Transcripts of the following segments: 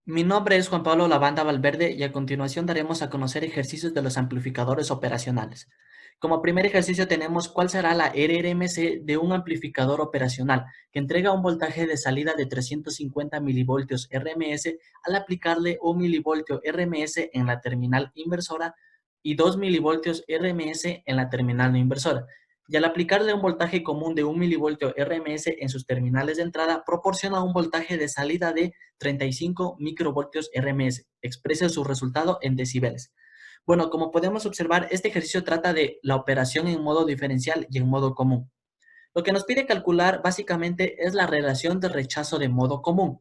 Mi nombre es Juan Pablo Lavanda Valverde y a continuación daremos a conocer ejercicios de los amplificadores operacionales. Como primer ejercicio tenemos cuál será la RRMC de un amplificador operacional que entrega un voltaje de salida de 350 milivoltios RMS al aplicarle 1 milivoltio RMS en la terminal inversora y 2 milivoltios RMS en la terminal no inversora. Y al aplicarle un voltaje común de 1 milivoltio RMS en sus terminales de entrada, proporciona un voltaje de salida de 35 microvoltios RMS. Expresa su resultado en decibeles. Bueno, como podemos observar, este ejercicio trata de la operación en modo diferencial y en modo común. Lo que nos pide calcular básicamente es la relación de rechazo de modo común.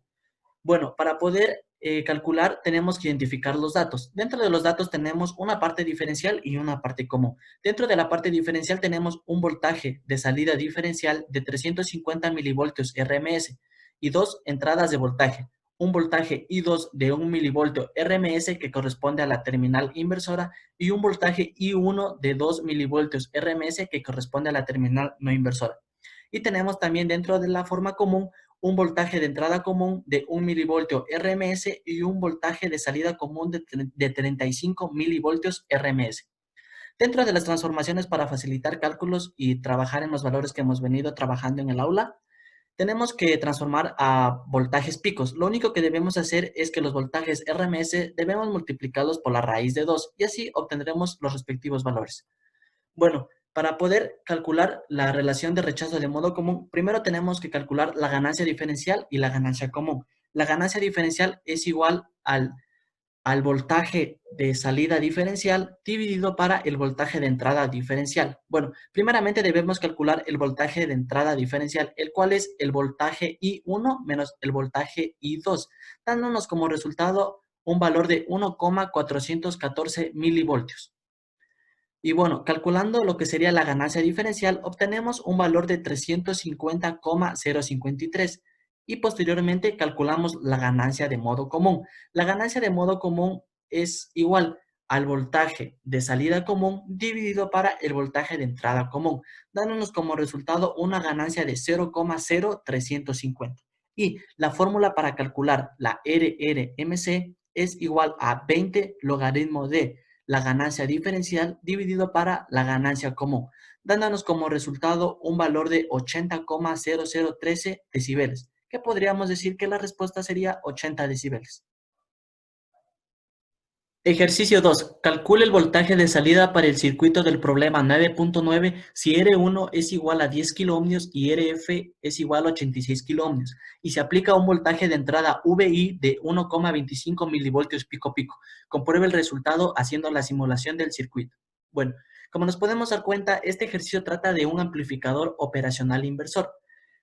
Bueno, para poder calcular tenemos que identificar los datos. Dentro de los datos tenemos una parte diferencial y una parte común. Dentro de la parte diferencial tenemos un voltaje de salida diferencial de 350 milivoltios RMS y dos entradas de voltaje. Un voltaje I2 de 1 milivoltio RMS que corresponde a la terminal inversora y un voltaje I1 de 2 milivoltios RMS que corresponde a la terminal no inversora. Y tenemos también dentro de la forma común un voltaje de entrada común de 1 milivoltio RMS y un voltaje de salida común de 35 milivoltios RMS. Dentro de las transformaciones para facilitar cálculos y trabajar en los valores que hemos venido trabajando en el aula, tenemos que transformar a voltajes picos. Lo único que debemos hacer es que los voltajes RMS debemos multiplicarlos por la raíz de 2 y así obtendremos los respectivos valores. Bueno, para poder calcular la relación de rechazo de modo común, primero tenemos que calcular la ganancia diferencial y la ganancia común. La ganancia diferencial es igual al voltaje de salida diferencial dividido para el voltaje de entrada diferencial. Bueno, primeramente debemos calcular el voltaje de entrada diferencial, el cual es el voltaje I1 menos el voltaje I2, dándonos como resultado un valor de 1,414 milivoltios. Y bueno, calculando lo que sería la ganancia diferencial, obtenemos un valor de 350,053 y posteriormente calculamos la ganancia de modo común. La ganancia de modo común es igual al voltaje de salida común dividido para el voltaje de entrada común, dándonos como resultado una ganancia de 0,0350. Y la fórmula para calcular la RRMC es igual a 20 logaritmo de la ganancia diferencial dividido para la ganancia común, dándonos como resultado un valor de 80,0013 decibeles, que podríamos decir que la respuesta sería 80 decibeles. Ejercicio 2. Calcule el voltaje de salida para el circuito del problema 9.9 si R1 es igual a 10 kiloohmios y RF es igual a 86 kiloohmios y se aplica un voltaje de entrada VI de 1,25 milivoltios pico pico. Compruebe el resultado haciendo la simulación del circuito. Bueno, como nos podemos dar cuenta, este ejercicio trata de un amplificador operacional inversor.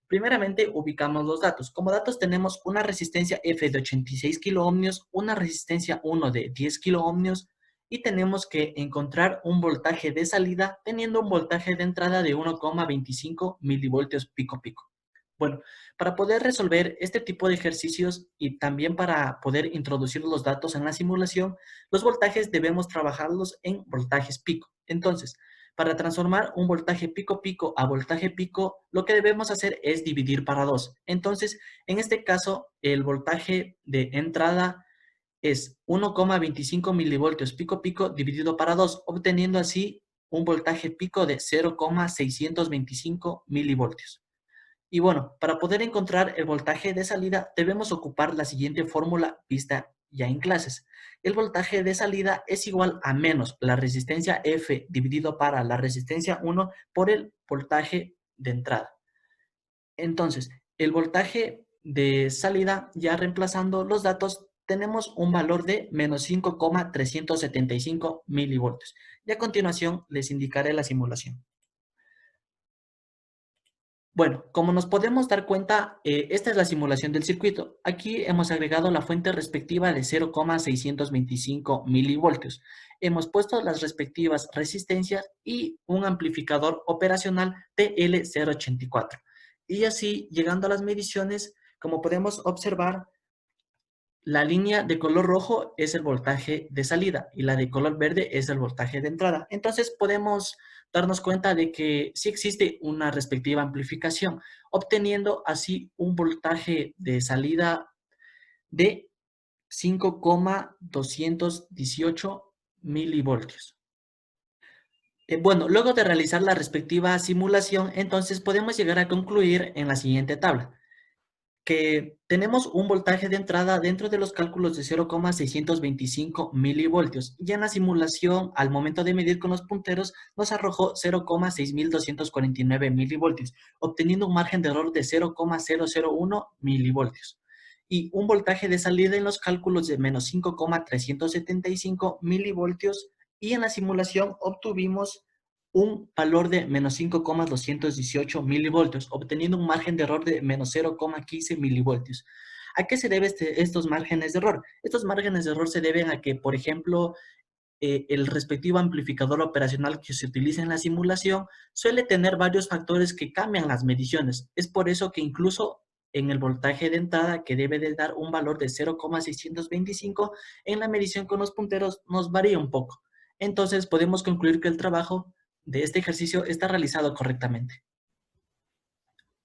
Primeramente, ubicamos los datos. Como datos tenemos una resistencia F de 86 kiloohmios, una resistencia 1 de 10 kiloohmios y tenemos que encontrar un voltaje de salida teniendo un voltaje de entrada de 1,25 milivoltios pico pico. Bueno, para poder resolver este tipo de ejercicios y también para poder introducir los datos en la simulación, los voltajes debemos trabajarlos en voltajes pico. Entonces, para transformar un voltaje pico pico a voltaje pico, lo que debemos hacer es dividir para 2. Entonces, en este caso, el voltaje de entrada es 1,25 milivoltios pico pico dividido para 2, obteniendo así un voltaje pico de 0,625 milivoltios. Y bueno, para poder encontrar el voltaje de salida debemos ocupar la siguiente fórmula vista ya en clases. El voltaje de salida es igual a menos la resistencia F dividido para la resistencia 1 por el voltaje de entrada. Entonces, el voltaje de salida, ya reemplazando los datos, tenemos un valor de menos 5,375 milivoltios. Y a continuación les indicaré la simulación. Bueno, como nos podemos dar cuenta, esta es la simulación del circuito. Aquí hemos agregado la fuente respectiva de 0,625 milivoltios. Hemos puesto las respectivas resistencias y un amplificador operacional TL084. Y así, llegando a las mediciones, como podemos observar, la línea de color rojo es el voltaje de salida y la de color verde es el voltaje de entrada. Entonces podemos darnos cuenta de que sí existe una respectiva amplificación, obteniendo así un voltaje de salida de 5,218 milivoltios. Bueno, luego de realizar la respectiva simulación, entonces podemos llegar a concluir en la siguiente tabla, que tenemos un voltaje de entrada dentro de los cálculos de 0,625 milivoltios y en la simulación, al momento de medir con los punteros, nos arrojó 0,6249 milivoltios, obteniendo un margen de error de 0,001 milivoltios. Y un voltaje de salida en los cálculos de menos 5,375 milivoltios y en la simulación obtuvimos un valor de menos 5,218 milivoltios, obteniendo un margen de error de menos 0,15 milivoltios. ¿A qué se deben estos márgenes de error? Estos márgenes de error se deben a que, por ejemplo, el respectivo amplificador operacional que se utiliza en la simulación suele tener varios factores que cambian las mediciones. Es por eso que incluso en el voltaje de entrada, que debe de dar un valor de 0,625, en la medición con los punteros nos varía un poco. Entonces podemos concluir que el trabajo de este ejercicio está realizado correctamente.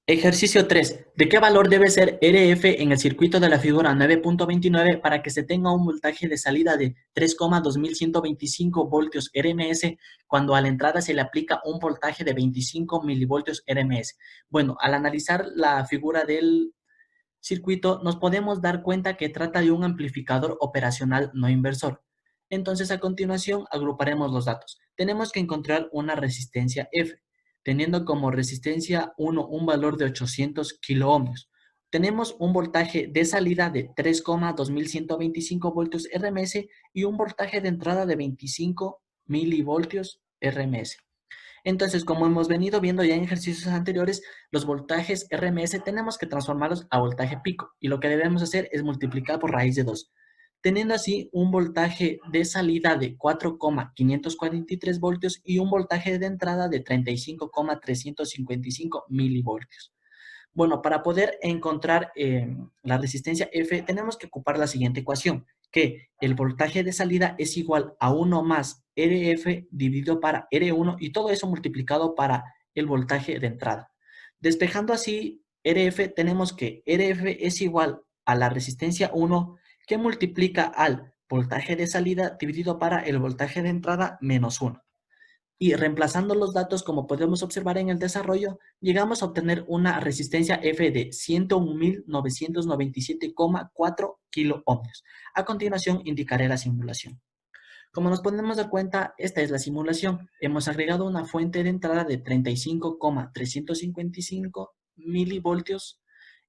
Ejercicio 3. ¿De qué valor debe ser RF en el circuito de la figura 9.29 para que se tenga un voltaje de salida de 3,2125 voltios RMS cuando a la entrada se le aplica un voltaje de 25 milivoltios RMS? Bueno, al analizar la figura del circuito, nos podemos dar cuenta que trata de un amplificador operacional no inversor. Entonces, a continuación, agruparemos los datos. Tenemos que encontrar una resistencia F, teniendo como resistencia 1 un valor de 800 kiloohmios. Tenemos un voltaje de salida de 3,2125 voltios RMS y un voltaje de entrada de 25 milivoltios RMS. Entonces, como hemos venido viendo ya en ejercicios anteriores, los voltajes RMS tenemos que transformarlos a voltaje pico y lo que debemos hacer es multiplicar por raíz de 2, teniendo así un voltaje de salida de 4,543 voltios y un voltaje de entrada de 35,355 milivoltios. Bueno, para poder encontrar la resistencia F, tenemos que ocupar la siguiente ecuación, que el voltaje de salida es igual a 1 más RF dividido para R1 y todo eso multiplicado para el voltaje de entrada. Despejando así RF, tenemos que RF es igual a la resistencia 1 que multiplica al voltaje de salida dividido para el voltaje de entrada menos 1. Y reemplazando los datos, como podemos observar en el desarrollo, llegamos a obtener una resistencia F de 101.997,4 kiloohmios. A continuación, indicaré la simulación. Como nos podemos dar cuenta, esta es la simulación. Hemos agregado una fuente de entrada de 35,355 milivoltios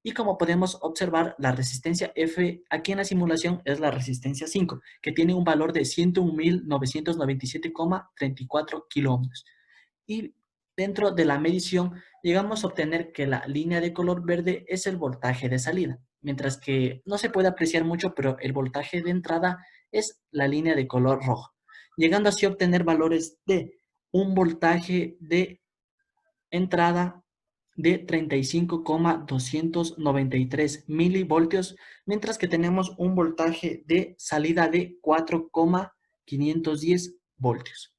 y como podemos observar, la resistencia F aquí en la simulación es la resistencia 5, que tiene un valor de 101.997,34 kiloohmios. Y dentro de la medición llegamos a obtener que la línea de color verde es el voltaje de salida, mientras que no se puede apreciar mucho, pero el voltaje de entrada es la línea de color rojo, llegando así a obtener valores de un voltaje de entrada de 35,293 milivoltios, mientras que tenemos un voltaje de salida de 4,510 voltios.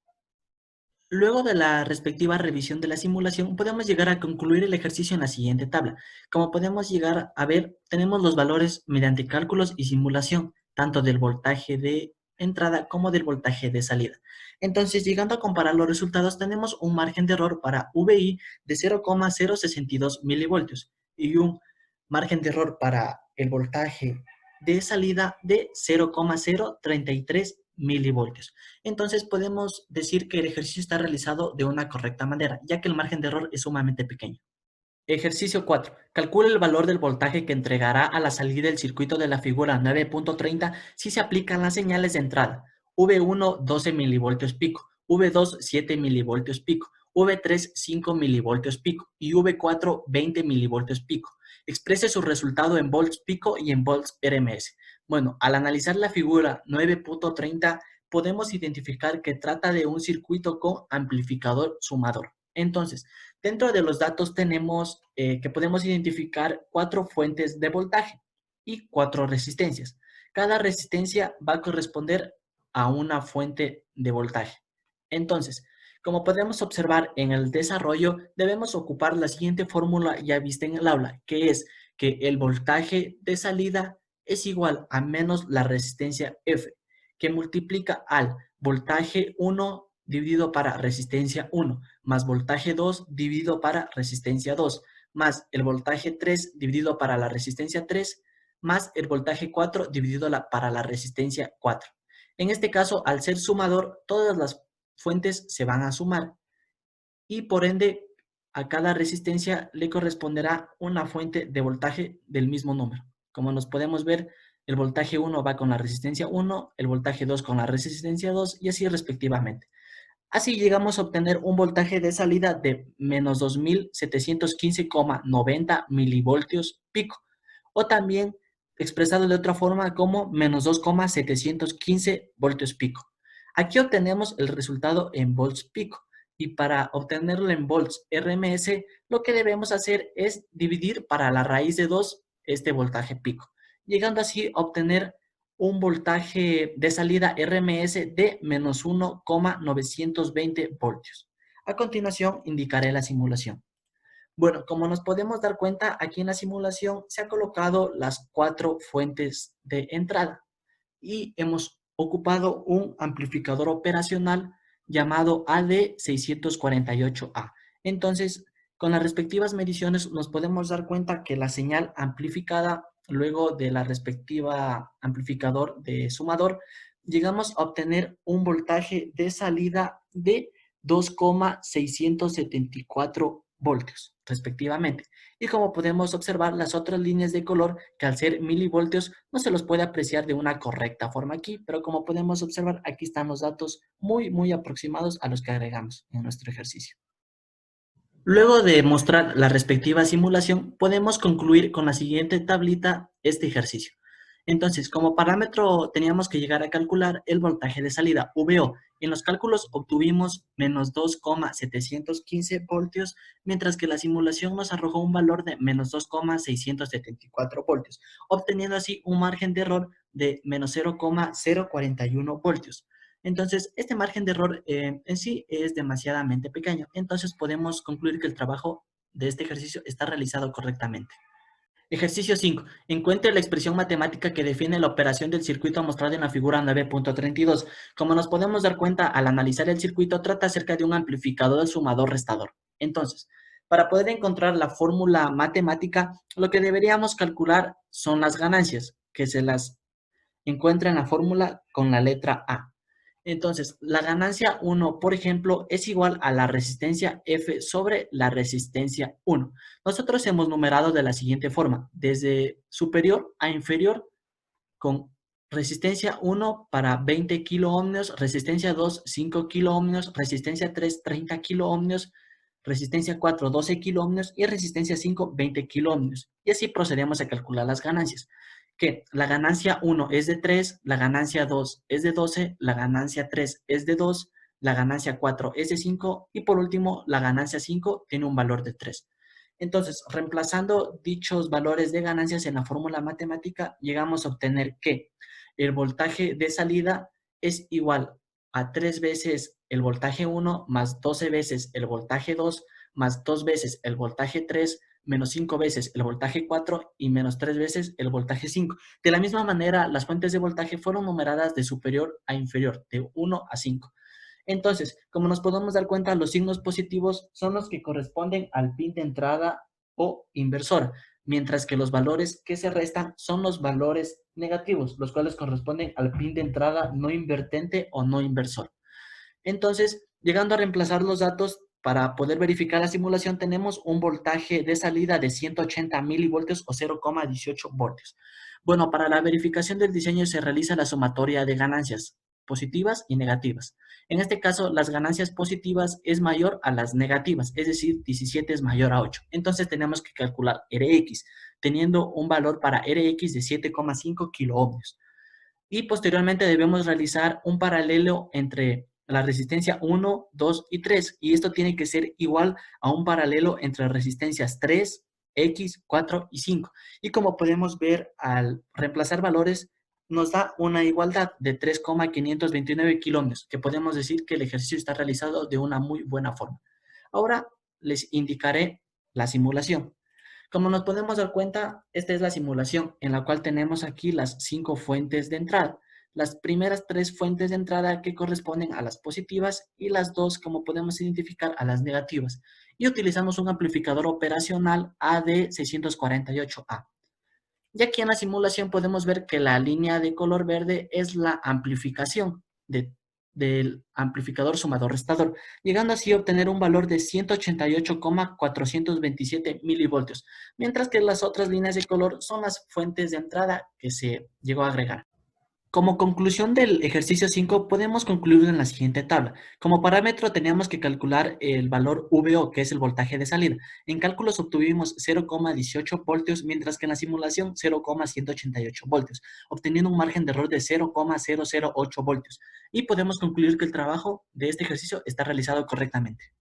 Luego de la respectiva revisión de la simulación, podemos llegar a concluir el ejercicio en la siguiente tabla. Como podemos llegar a ver, tenemos los valores mediante cálculos y simulación, tanto del voltaje de entrada como del voltaje de salida. Entonces, llegando a comparar los resultados, tenemos un margen de error para VI de 0,062 milivoltios y un margen de error para el voltaje de salida de 0,033 milivoltios. Entonces podemos decir que el ejercicio está realizado de una correcta manera, ya que el margen de error es sumamente pequeño. Ejercicio 4. Calcula el valor del voltaje que entregará a la salida del circuito de la figura 9.30 si se aplican las señales de entrada. V1, 12 milivoltios pico, V2, 7 milivoltios pico, V3, 5 milivoltios pico y V4, 20 milivoltios pico. Exprese su resultado en volts pico y en volts RMS. Bueno, al analizar la figura 9.30 podemos identificar que trata de un circuito con amplificador sumador. Entonces, dentro de los datos tenemos que podemos identificar 4 fuentes de voltaje y 4 resistencias. Cada resistencia va a corresponder a una fuente de voltaje. Entonces, como podemos observar en el desarrollo, debemos ocupar la siguiente fórmula ya vista en el aula, que es que el voltaje de salida es igual a menos la resistencia F, que multiplica al voltaje 1 dividido para resistencia 1, más voltaje 2 dividido para resistencia 2, más el voltaje 3 dividido para la resistencia 3, más el voltaje 4 dividido para la resistencia 4. En este caso, al ser sumador, todas las fuentes se van a sumar y por ende a cada resistencia le corresponderá una fuente de voltaje del mismo número. Como nos podemos ver, el voltaje 1 va con la resistencia 1, el voltaje 2 con la resistencia 2 y así respectivamente. Así llegamos a obtener un voltaje de salida de menos 2715,90 milivoltios pico, o también expresado de otra forma como menos 2,715 voltios pico. Aquí obtenemos el resultado en volts pico, y para obtenerlo en volts RMS, lo que debemos hacer es dividir para la raíz de 2 este voltaje pico, llegando así a obtener un voltaje de salida RMS de menos 1,920 voltios. A continuación, indicaré la simulación. Bueno, como nos podemos dar cuenta, aquí en la simulación se han colocado las 4 fuentes de entrada y hemos ocupado un amplificador operacional llamado AD648A. Entonces, con las respectivas mediciones nos podemos dar cuenta que la señal amplificada luego de la respectiva amplificador de sumador, llegamos a obtener un voltaje de salida de 2,674 voltios respectivamente. Y como podemos observar, las otras líneas de color, que al ser milivoltios no se los puede apreciar de una correcta forma aquí, pero como podemos observar, aquí están los datos muy aproximados a los que agregamos en nuestro ejercicio. Luego de mostrar la respectiva simulación, podemos concluir con la siguiente tablita este ejercicio. Entonces, como parámetro teníamos que llegar a calcular el voltaje de salida, VO. En los cálculos obtuvimos menos 2,715 voltios, mientras que la simulación nos arrojó un valor de menos 2,674 voltios, obteniendo así un margen de error de menos 0,041 voltios. Entonces, este margen de error en sí es demasiadamente pequeño. Entonces, podemos concluir que el trabajo de este ejercicio está realizado correctamente. Ejercicio 5. Encuentre la expresión matemática que define la operación del circuito mostrada en la figura 9.32. Como nos podemos dar cuenta al analizar el circuito, trata acerca de un amplificador sumador-restador. Entonces, para poder encontrar la fórmula matemática, lo que deberíamos calcular son las ganancias, que se las encuentra en la fórmula con la letra A. Entonces, la ganancia 1, por ejemplo, es igual a la resistencia F sobre la resistencia 1. Nosotros hemos numerado de la siguiente forma, desde superior a inferior, con resistencia 1 para 20 kiloohmios, resistencia 2, 5 kiloohmios, resistencia 3, 30 kiloohmios, resistencia 4, 12 kiloohmios y resistencia 5, 20 kiloohmios. Y así procedemos a calcular las ganancias, que la ganancia 1 es de 3, la ganancia 2 es de 12, la ganancia 3 es de 2, la ganancia 4 es de 5 y por último la ganancia 5 tiene un valor de 3. Entonces, reemplazando dichos valores de ganancias en la fórmula matemática, llegamos a obtener que el voltaje de salida es igual a 3 veces el voltaje 1 más 12 veces el voltaje 2 más 2 veces el voltaje 3 menos 5 veces el voltaje 4 y menos 3 veces el voltaje 5. De la misma manera, las fuentes de voltaje fueron numeradas de superior a inferior, de 1 a 5. Entonces, como nos podemos dar cuenta, los signos positivos son los que corresponden al pin de entrada o inversor, mientras que los valores que se restan son los valores negativos, los cuales corresponden al pin de entrada no invertente o no inversor. Entonces, llegando a reemplazar los datos para poder verificar la simulación, tenemos un voltaje de salida de 180 milivoltios o 0,18 voltios. Bueno, para la verificación del diseño se realiza la sumatoria de ganancias positivas y negativas. En este caso, las ganancias positivas es mayor a las negativas, es decir, 17 es mayor a 8. Entonces, tenemos que calcular Rx, teniendo un valor para Rx de 7,5 kiloohmios. Y posteriormente debemos realizar un paralelo entre la resistencia 1, 2 y 3. Y esto tiene que ser igual a un paralelo entre resistencias 3, X, 4 y 5. Y como podemos ver, al reemplazar valores, nos da una igualdad de 3,529 kilómetros, que podemos decir que el ejercicio está realizado de una muy buena forma. Ahora les indicaré la simulación. Como nos podemos dar cuenta, esta es la simulación en la cual tenemos aquí las 5 fuentes de entrada. Las primeras 3 fuentes de entrada que corresponden a las positivas y las 2, como podemos identificar, a las negativas. Y utilizamos un amplificador operacional AD648A. Y aquí en la simulación podemos ver que la línea de color verde es la amplificación del amplificador sumador-restador, llegando así a obtener un valor de 188,427 milivoltios, mientras que las otras líneas de color son las fuentes de entrada que se llegó a agregar. Como conclusión del ejercicio 5, podemos concluir en la siguiente tabla. Como parámetro teníamos que calcular el valor VO, que es el voltaje de salida. En cálculos obtuvimos 0,18 voltios, mientras que en la simulación 0,188 voltios, obteniendo un margen de error de 0,008 voltios. Y podemos concluir que el trabajo de este ejercicio está realizado correctamente.